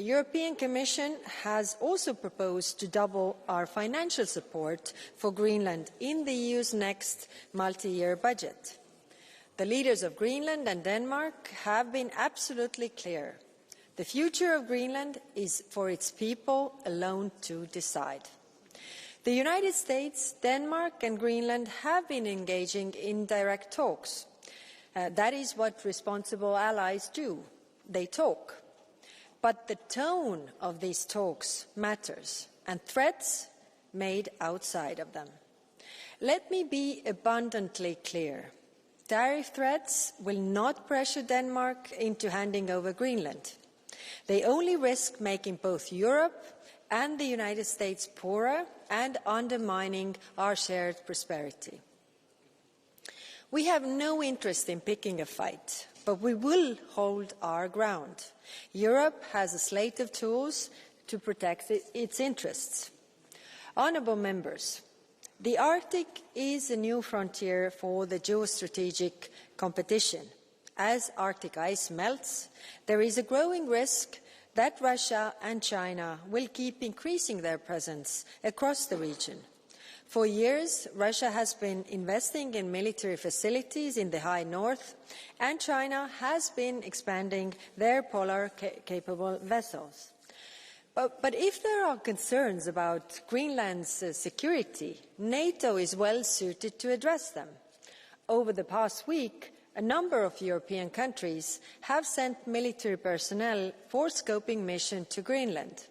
European Commission has also proposed to double our financial support for Greenland in the EU's next multi-year budget. The leaders of Greenland and Denmark have been absolutely clear. The future of Greenland is for its people alone to decide. The United States, Denmark and Greenland have been engaging in direct talks. That is what responsible allies do. They talk. But the tone of these talks matters, and threats made outside of them. Let me be abundantly clear. Tariff threats will not pressure Denmark into handing over Greenland. They only risk making both Europe and the United States poorer and undermining our shared prosperity. We have no interest in picking a fight, but we will hold our ground. Europe has a slate of tools to protect its interests. Honourable members, the Arctic is a new frontier for the geostrategic competition. As Arctic ice melts, there is a growing risk that Russia and China will keep increasing their presence across the region. For years, Russia has been investing in military facilities in the high north, and China has been expanding their polar-capable vessels. But if there are concerns about Greenland's security, NATO is well suited to address them. Over the past week, a number of European countries have sent military personnel for scoping mission to Greenland.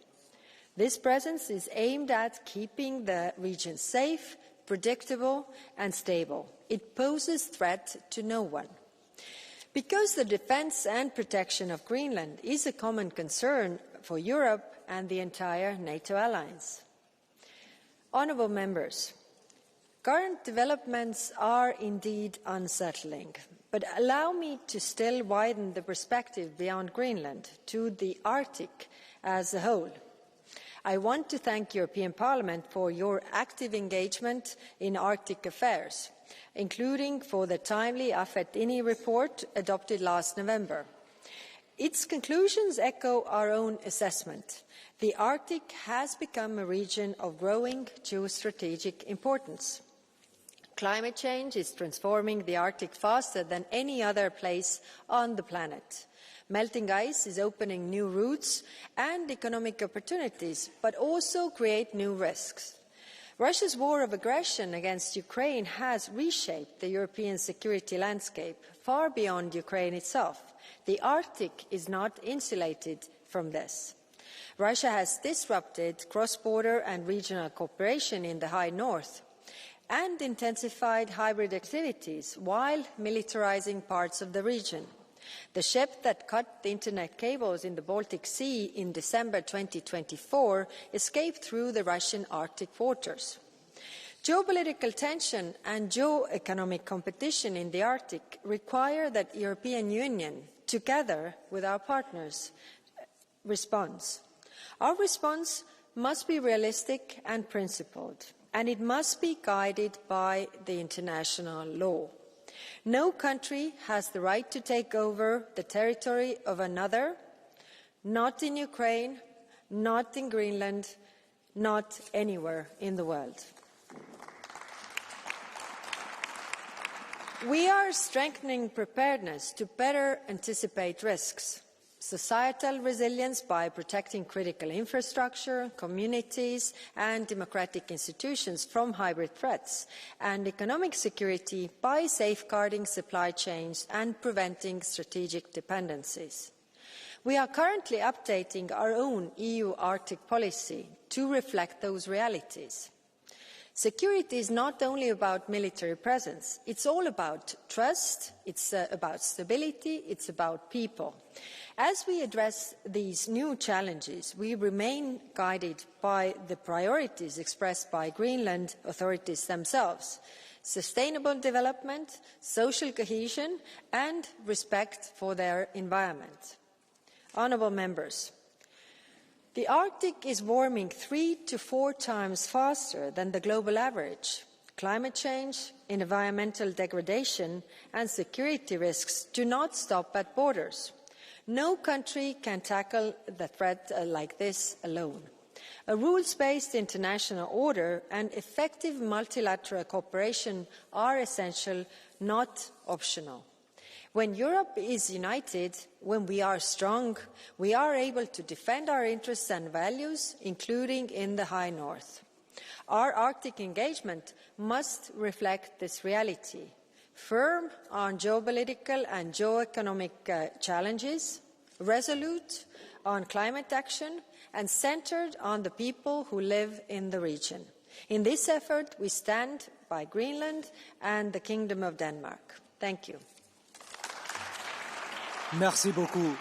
This presence is aimed at keeping the region safe, predictable and stable. It poses threat to no one. Because the defence and protection of Greenland is a common concern for Europe and the entire NATO alliance. Honourable members, current developments are indeed unsettling, but allow me to still widen the perspective beyond Greenland to the Arctic as a whole. I want to thank European Parliament for your active engagement in Arctic affairs, including for the timely AFET-INI report adopted last November. Its conclusions echo our own assessment. The Arctic has become a region of growing geostrategic importance. Climate change is transforming the Arctic faster than any other place on the planet. Melting ice is opening new routes and economic opportunities, but also create new risks. Russia's war of aggression against Ukraine has reshaped the European security landscape far beyond Ukraine itself. The Arctic is not insulated from this. Russia has disrupted cross-border and regional cooperation in the high north and intensified hybrid activities while militarizing parts of the region. The ship that cut the internet cables in the Baltic Sea in December 2024 escaped through the Russian Arctic waters. Geopolitical tension and geo-economic competition in the Arctic require that the European Union, together with our partners, responds. Our response must be realistic and principled, and it must be guided by the international law. No country has the right to take over the territory of another, not in Ukraine, not in Greenland, not anywhere in the world. We are strengthening preparedness to better anticipate risks. Societal resilience by protecting critical infrastructure, communities and democratic institutions from hybrid threats, and economic security by safeguarding supply chains and preventing strategic dependencies. We are currently updating our own EU Arctic policy to reflect those realities. Security is not only about military presence, it's all about trust, it's about stability, it's about people. As we address these new challenges, we remain guided by the priorities expressed by Greenland authorities themselves: sustainable development, social cohesion and respect for their environment. Honourable members, the Arctic is warming 3 to 4 times faster than the global average. Climate change, environmental degradation and security risks do not stop at borders. No country can tackle the threat like this alone. A rules-based international order and effective multilateral cooperation are essential, not optional. When Europe is united, when we are strong, we are able to defend our interests and values, including in the High North. Our Arctic engagement must reflect this reality. Firm on geopolitical and geoeconomic challenges, resolute on climate action, and centred on the people who live in the region. In this effort, we stand by Greenland and the Kingdom of Denmark. Thank you. Merci beaucoup.